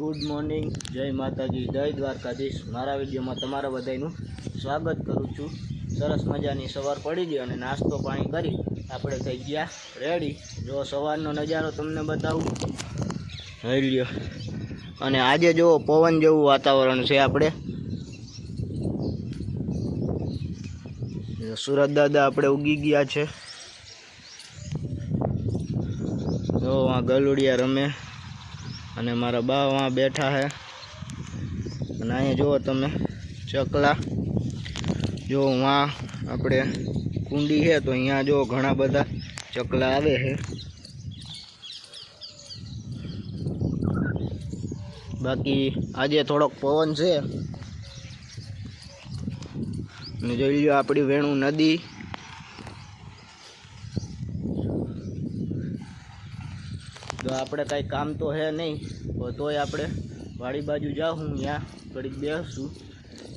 Good morning, જય માતાજી, જય દ્વારકાધીશ। મારા વિડીયોમાં તમારા બધાનું સ્વાગત કરું છું। સરસ મજાની સવાર પડી ગઈ અને નાસ્તો પાણી કરી આપણે થઈ ગયા રેડી। જો સવારનો નજારો તમને બતાવું, જોઈ લ્યો। અને આજે જો પવન જેવું વાતાવરણ છે। આપણે સુરત દાદા આપણે ઉગી ગયા છે। જો વहाँ ગલુડિયા રમે અને મારા બા वहाँ बैठा है। અને અહીંયા જુઓ તમે ચકલા, જો वहाँ આપણે કુંડી है तो અહીંયા જો ઘણા બધા ચકલા આવે છે। બાકી આજે થોડોક પવન છે અને જોઈ લો આપણી વેણુ નદી। तो આપણે કાંઈ કામ તો હે નહીં, તોય આપણે વાડી બાજુ જાઉં, ત્યાં ઘડીક બેસું।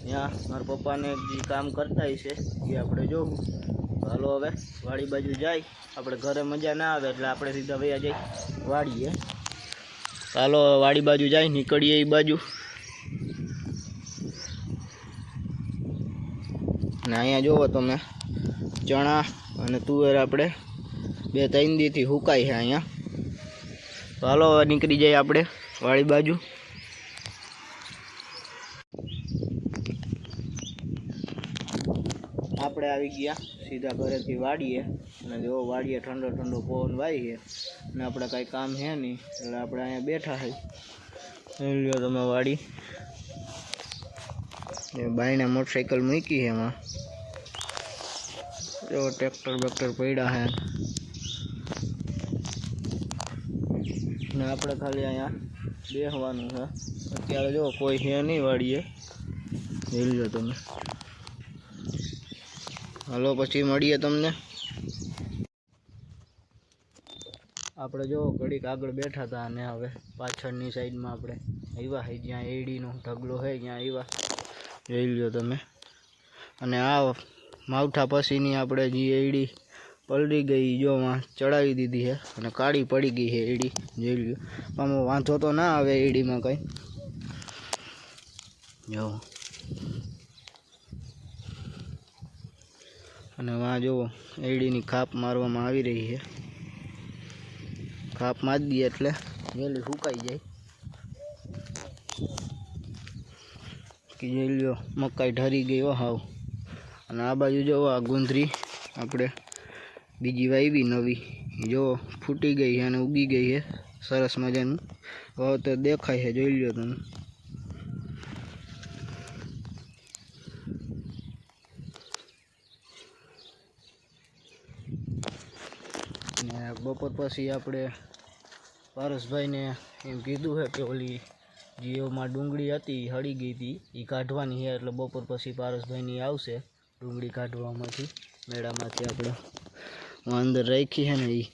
ત્યાં મારા પપ્પાને જે કામ કરતા હશે એ આપણે જોવું। હાલો હવે વાડી બાજુ જાય, આપણે ઘરે મજા ના આવે એટલે આપણે સીધા વયા જઈ વાડીએ। ચાલો વાડી બાજુ જાય, નીકળીએ એ બાજુ। ને અહીંયા જુઓ તમે ચણા અને તુવેર આપણે 2-3 દીથી સુકાય છે અહીંયા। તો હાલો નીકળી જાય આપણે વાડી બાજુ। આપણે આવી ગયા સીધા ઘરેથી વાડીએ અને જો વાડીએ ઠંડો ઠંડો પવન વાય છે અને આપણે કાંઈ કામ છે નહીં એટલે આપણે અહીંયા બેઠા છે। જોઈ લો તમે વાડી, બાઈને મોટરસાઇકલ મૂકી છે, એમાં જો ટ્રેક્ટર બેક્ટર પડ્યા છે ને આપણે ખાલી અહીંયા બેસવાનું છે। અત્યારે જો કોઈ છે નહીં વાડીએ, જોઈ લો તમે। હાલો પછી મળીએ તમને। આપણે જો ઘડીક આગળ બેઠા હતા અને હવે પાછળની સાઈડમાં આપણે આવ્યા છે, જ્યાં એડીનો ઢગલો છે ત્યાં આવ્યા, જોઈ લો તમે। અને આ માવઠા પછીની આપણે જે એડી પલળી ગઈ, જો ચડાવી દીધી છે અને કાળી પડી ગઈ છે એડી, જોઈ લ્યો। આમાં વાંધો તો ના આવે એડીમાં કંઈ, જો। અને વાં જુઓ એડીની ખાપ મારવામાં આવી રહી છે, ખાપ મારી દઈએ એટલે વહેલી સુકાઈ જાય। કે જોઈ લ્યો મકાઈ ઢરી ગઈ હો હાવ। અને આ બાજુ જુઓ આ ગુંદરી આપણે બીજી વાવી નવી, જો ફૂટી ગઈ છે અને ઉગી ગઈ છે સરસ મજાનું, હવે તો દેખાય છે, જોઈ લો તમે। ને બપોર પછી આપણે પારસભાઈને એમ કીધું છે કે ઓલી જીઓમાં ડુંગળી હતી હળી ગઈ હતી એ કાઢવાની છે, એટલે બપોર પછી પારસભાઈની આવશે ડુંગળી કાઢવામાંથી, મેળામાંથી આપણે અંદર રાખી છે ને એ।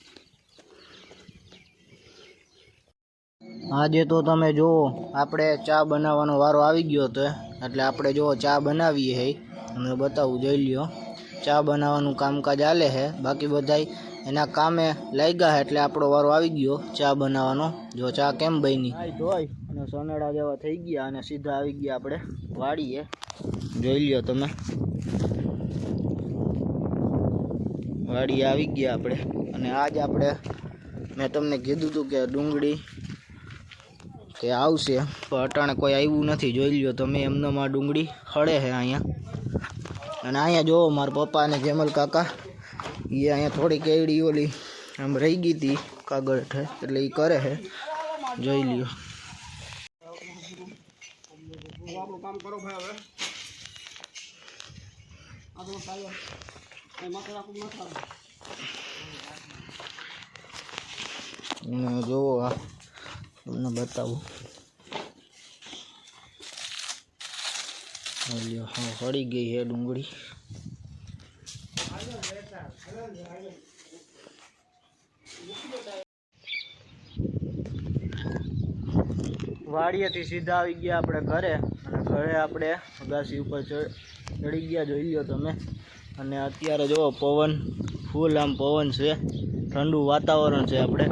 આજે તો તમે જુઓ આપણે ચા બનાવવાનો વારો આવી ગયો હતો, એટલે આપણે જો ચા બનાવીએ છે તમને બતાવું, જોઈ લ્યો। ચા બનાવવાનું કામકાજ ચાલે છે, બાકી બધા એના કામે લાગ્યા છે, એટલે આપણો વારો આવી ગયો ચા બનાવવાનો। જો ચા કેમ બની, ધોઈ અને સોનેડા જેવા થઈ ગયા અને સીધા આવી ગયા આપણે વાડીએ, જોઈ લ્યો તમે। વાડી આવી ગયા આપણે અને આજ આપણે મેં તમને કીધું હતું કે ડુંગળી કે આવશે, પણ અટાણે કોઈ આવ્યું નથી, જોઈ લ્યો તમે। એમને માં ડુંગળી હળે છે અહીંયા। અને અહીંયા જોવો મારા પપ્પા અને જેમલ કાકા એ અહીંયા થોડીક એડી ઓલી આમ રહી ગઈ હતી કાગળ હેઠે, એટલે એ કરે છે, જોઈ લ્યો। જોવો આ તમને બતાવું, હા સડી ગઈ છે ડુંગળી। વાડીએથી સીધા આવી ગયા આપણે ઘરે, અને ઘરે આપણે અગાસી ઉપર ચડી ગયા, જોઈ લો તમે। અને અત્યારે જો પવન ફૂલ આમ પવન છે, ઠંડુ વાતાવરણ છે આપણે।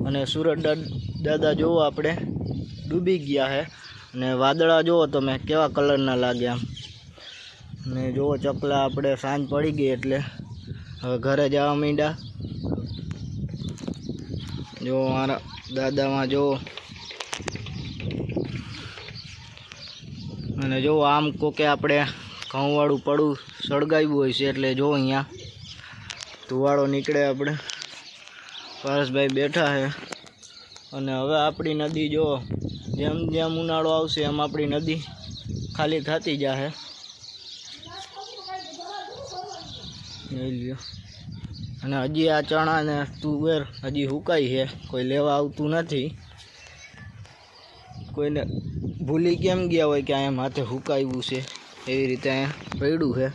અને સુરત દાદા જોવો આપણે ડૂબી ગયા છે અને વાદળા જુઓ તમે કેવા કલરના લાગ્યા. અને જુઓ ચકલા આપણે સાંજ પડી ગઈ એટલે હવે ઘરે જવા માંડ્યા. જો મારા દાદામાં જો અને જો આમ કોકે આપણે ઘઉંવાળું પડું સળગાવ્યું હોય છે એટલે જો અહીંયા ધુવાળો નીકળે. આપણે પારસભાઈ બેઠા છે અને હવે આપણી નદી જો જેમ જેમ ઉનાળો આવશે એમ આપણી નદી ખાલી થતી જશે. અને હજી આ ચણા ને તુવેર હજી હુકાઈ છે, કોઈ લેવા આવતું નથી. કોઈને ભૂલી કેમ ગયા હોય કે અહીંયા માથે હુકાયું છે, એવી રીતે અહીંયા પડ્યું છે.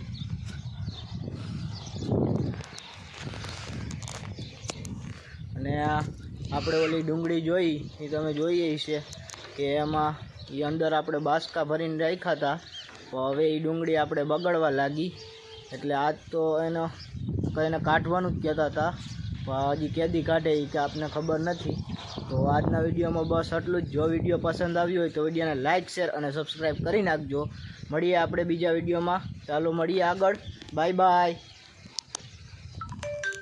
અને આ આપણે ઓલી ડુંગળી જોઈ એ તમે જોઈએ છે કે એમાં એ અંદર આપણે બાસકા ભરીને રાખ્યા હતા, તો હવે એ ડુંગળી આપણે બગડવા લાગી. એટલે આજ તો એને કઈને કાઢવાનું જ કહેતા હતા, પણ હજી કેદી કાઢે એ કે આપને ખબર નથી. તો આજના વિડીયોમાં બસ આટલું જ. જો વિડીયો પસંદ આવ્યો હોય તો વિડીયોને લાઇક શેર અને સબસ્ક્રાઈબ કરી નાખજો. મળીએ આપણે બીજા વિડીયોમાં. ચાલો મળીએ આગળ. Bye bye.